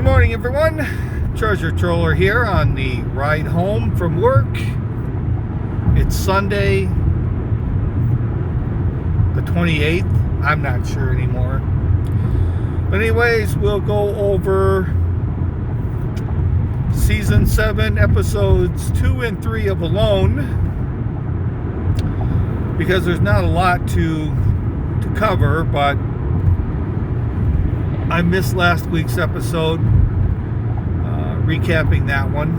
morning, everyone. Treasure Troller here on the ride home from work. It's Sunday the 28th. I'm not sure anymore. But anyways, we'll go over season 7, episodes 2 and 3 of Alone, because there's not a lot to cover, but I missed last week's episode, recapping that one.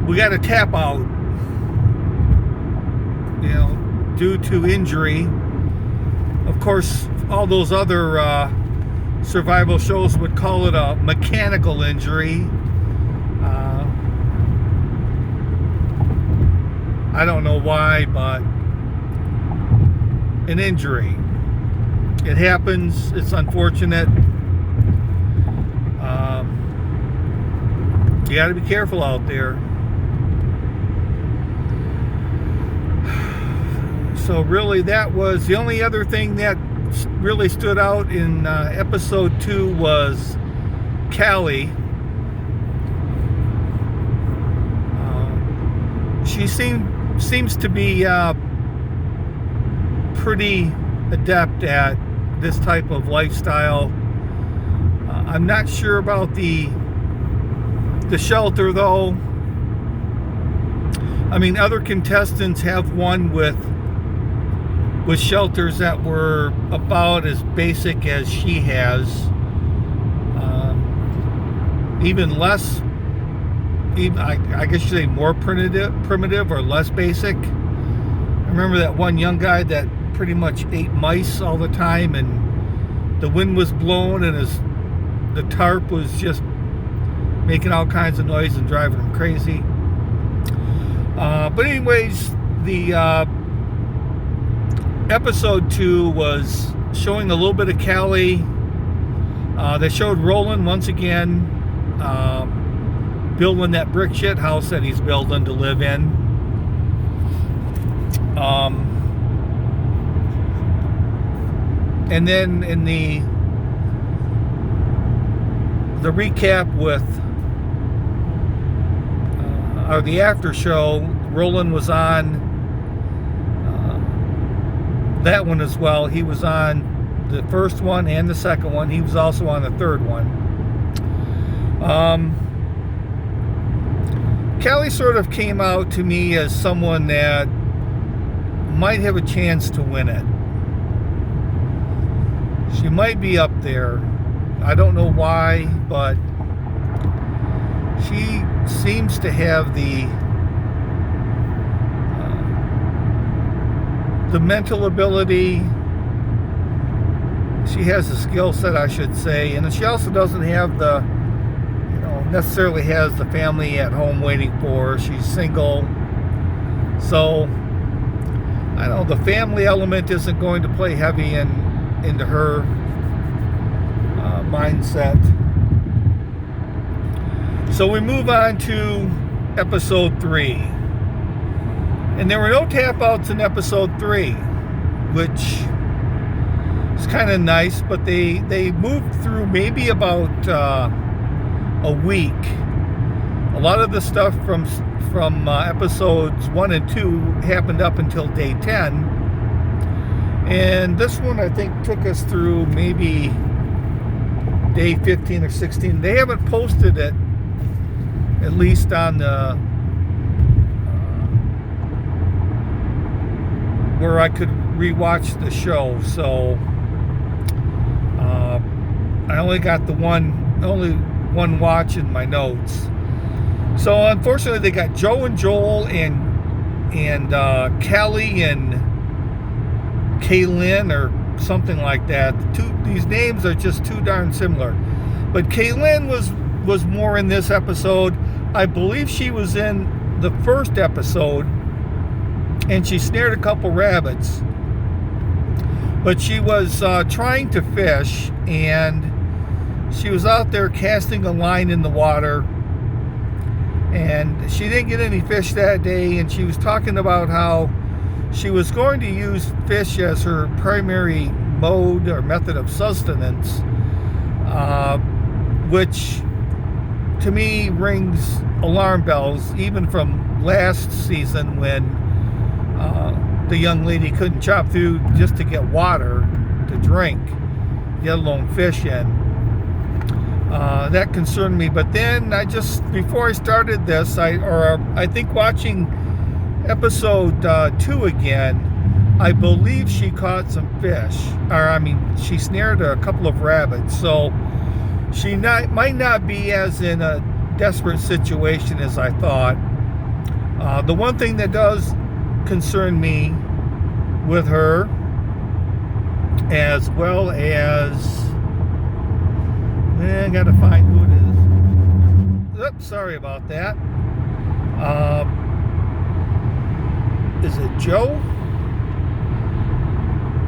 We got a tap out, due to injury. Of course, all those other survival shows would call it a mechanical injury. I don't know why, but an injury. It happens. It's unfortunate. You got to be careful out there. So really, that was the only other thing that really stood out in episode 2 was Callie. She seems to be pretty adept at this type of lifestyle. I'm not sure about the shelter, though. I mean, other contestants have won with shelters that were about as basic as she has, even less. I guess you say more primitive or less basic. I remember that one young guy that pretty much ate mice all the time, and the wind was blowing and the tarp was just making all kinds of noise and driving him crazy. But anyways, the episode 2 was showing a little bit of Callie. They showed Roland once again building that brick shit house that he's building to live in. And then in the recap with or the after show, Roland was on that one as well. He was on the first one and the second one. He was also on the third one. Callie sort of came out to me as someone that might have a chance to win it. She might be up there. I don't know why, but she seems to have the mental ability. She has the skill set, I should say, and she also doesn't have necessarily has the family at home waiting for her. She's single, so I know the family element isn't going to play heavy into her mindset. So we move on to episode 3, and there were no tap outs in episode 3, which is kind of nice, but they moved through maybe about a week. A lot of the stuff from episodes 1 and 2 happened up until day 10, and this one I think took us through maybe day 15 or 16. They haven't posted it, at least on the where I could rewatch the show. So I only got the only one watch in my notes. So unfortunately, they got Joe and Joel and Callie and Kaylin or something like that. These names are just too darn similar. But Kaylin was more in this episode. I believe she was in the first episode, and she snared a couple rabbits. But she was trying to fish, and she was out there casting a line in the water, and she didn't get any fish that day. And she was talking about how she was going to use fish as her primary mode or method of sustenance. which to me rings alarm bells, even from last season when the young lady couldn't chop through just to get water to drink, let alone fish in. That concerned me. But then before I started this, I think watching episode 2 again, I believe she caught some fish, she snared a couple of rabbits, so she might not be as in a desperate situation as I thought. The one thing that does concern me with her, as well as, I gotta find who it is. Oops, sorry about that. Is it Joe?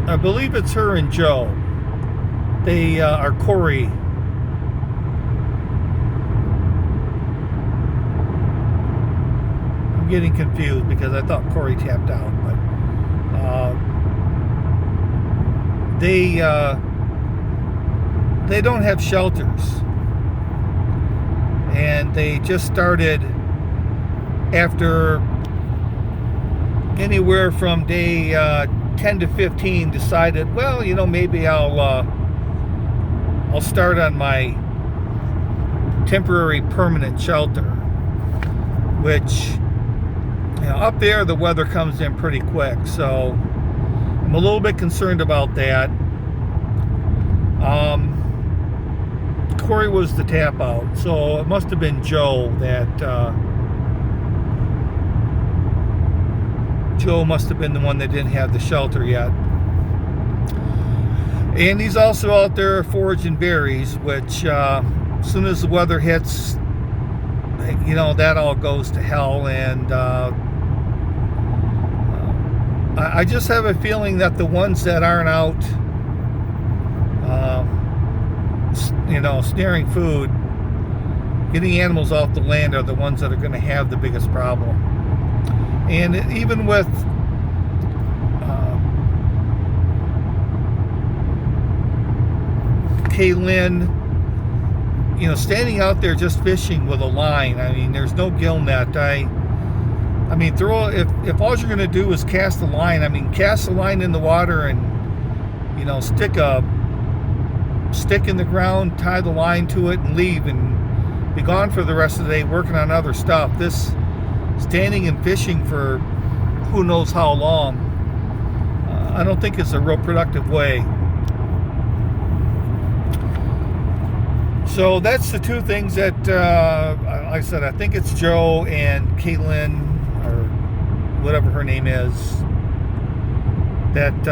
I believe it's her and Joe. They are Corey. I'm getting confused because I thought Corey tapped out, but they don't have shelters, and they just started after anywhere from day 10 to 15 decided, well, maybe I'll start on my temporary permanent shelter, which, up there the weather comes in pretty quick, so I'm a little bit concerned about that. Corey was the tap out, so it must have been Joe Joe must have been the one that didn't have the shelter yet. And he's also out there foraging berries, which as soon as the weather hits, that all goes to hell. And I just have a feeling that the ones that aren't out, snaring food, getting animals off the land, are the ones that are going to have the biggest problem. And even with Kaylin, standing out there just fishing with a line. There's no gill net. If all you're going to do is cast a line, cast a line in the water and, stick a stick in the ground, tie the line to it, and leave, and be gone for the rest of the day working on other stuff. This standing and fishing for who knows how long, I don't think it's a real productive way. So that's the two things that, like I said, I think it's Joe and Caitlin, or whatever her name is, that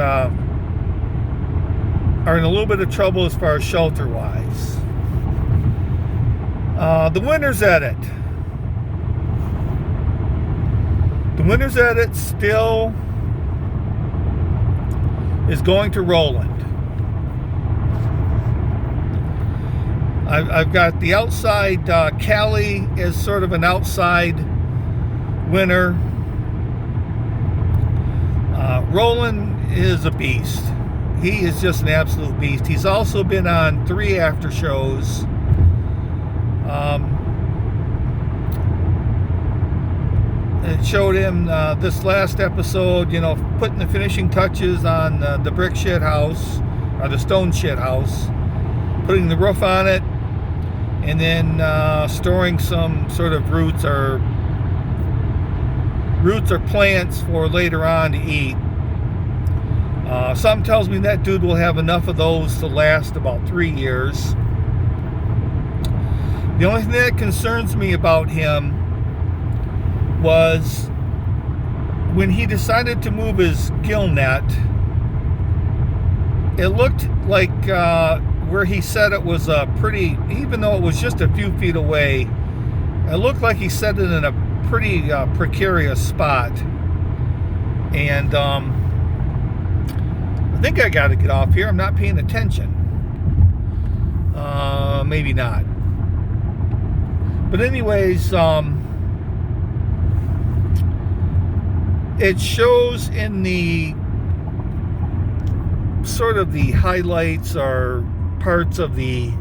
are in a little bit of trouble as far as shelter-wise. The winner's edit. The winner's edit still is going to Roland. I've got the outside, Callie is sort of an outside winner. Roland is a beast. He is just an absolute beast. He's also been on 3 after shows. It showed him this last episode, putting the finishing touches on the brick shit house, or the stone shit house, putting the roof on it, and then storing some sort of roots or plants for later on to eat. Something tells me that dude will have enough of those to last about 3 years. The only thing that concerns me about him was when he decided to move his gill net. It looked like where he said it was a pretty, even though it was just a few feet away, it looked like he set it in a pretty precarious spot. And I think I got to get off here. I'm not paying attention. Maybe not. But anyways, it shows in the sort of the highlights or parts of the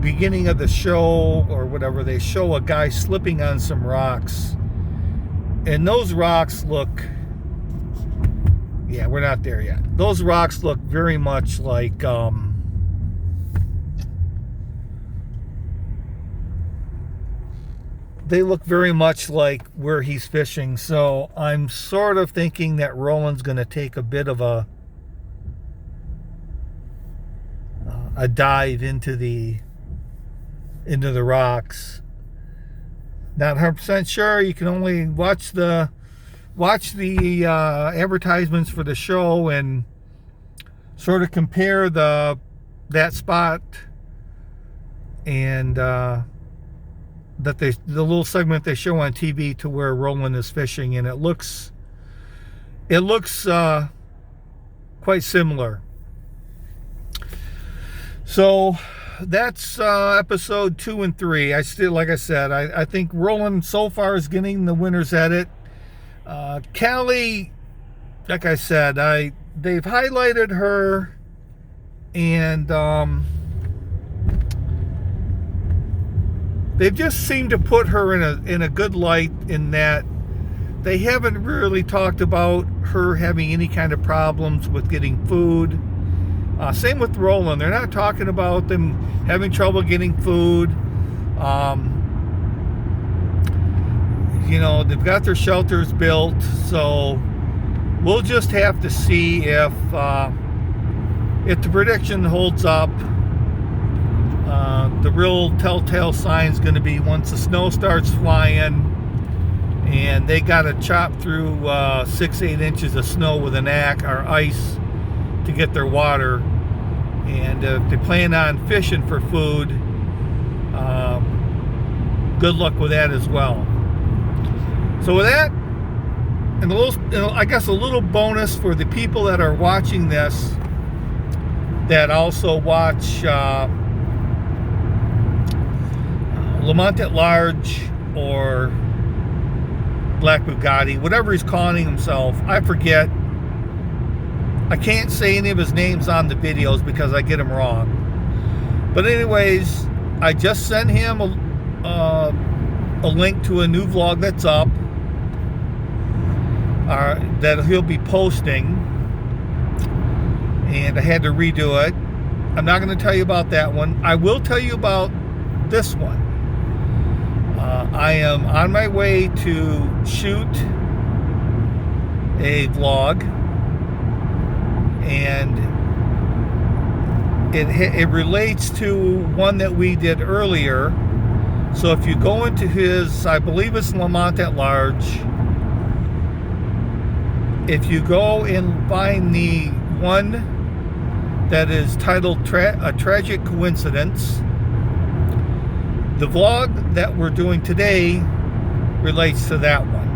beginning of the show or whatever, they show a guy slipping on some rocks, and those rocks look, yeah, we're not there yet. Those rocks look very much like they look very much like where he's fishing. So I'm sort of thinking that Roland's going to take a bit of a dive into the rocks. Not 100% sure. You can only watch the advertisements for the show and sort of compare that spot and the little segment they show on TV to where Roland is fishing, and it looks quite similar. So that's episode 2 and 3. I still, like I said, I think Roland so far is getting the winner's edit. Callie, like I said, they've highlighted her, and they've just seemed to put her in a good light, in that they haven't really talked about her having any kind of problems with getting food. Same with Roland. They're not talking about them having trouble getting food. You know, they've got their shelters built, so we'll just have to see if the prediction holds up. The real telltale sign is going to be once the snow starts flying and they got to chop through 6-8 inches of snow with an axe or ice to get their water. And if they plan on fishing for food, good luck with that as well. So with that, and a little, I guess a little bonus for the people that are watching this, that also watch Lamont at Large or Black Bugatti, whatever he's calling himself. I forget. I can't say any of his names on the videos because I get them wrong. But anyways, I just sent him a link to a new vlog that's up, that he'll be posting, and I had to redo it. I'm not going to tell you about that one. I will tell you about this one. I am on my way to shoot a vlog, and it relates to one that we did earlier. So if you go into his, I believe it's Lamont at Large, if you go and find the one that is titled A Tragic Coincidence, the vlog that we're doing today relates to that one.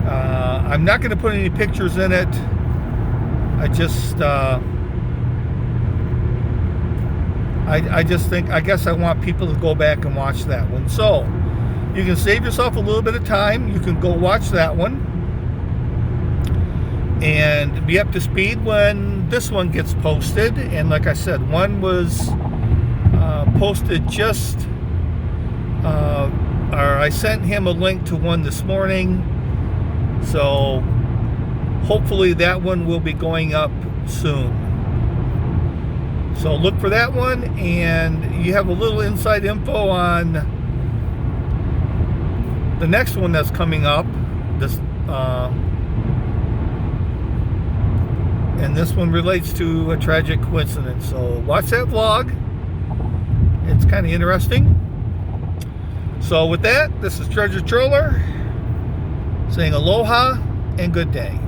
I'm not going to put any pictures in it. I just think, I guess I want people to go back and watch that one. So you can save yourself a little bit of time. You can go watch that one and be up to speed when this one gets posted. And like I said, one was posted just, or I sent him a link to one this morning. So hopefully that one will be going up soon. So look for that one, and you have a little inside info on the next one that's coming up. This and this one relates to A Tragic Coincidence. So watch that vlog. It's kind of interesting. So with that, this is Treasure Troller saying aloha and good day.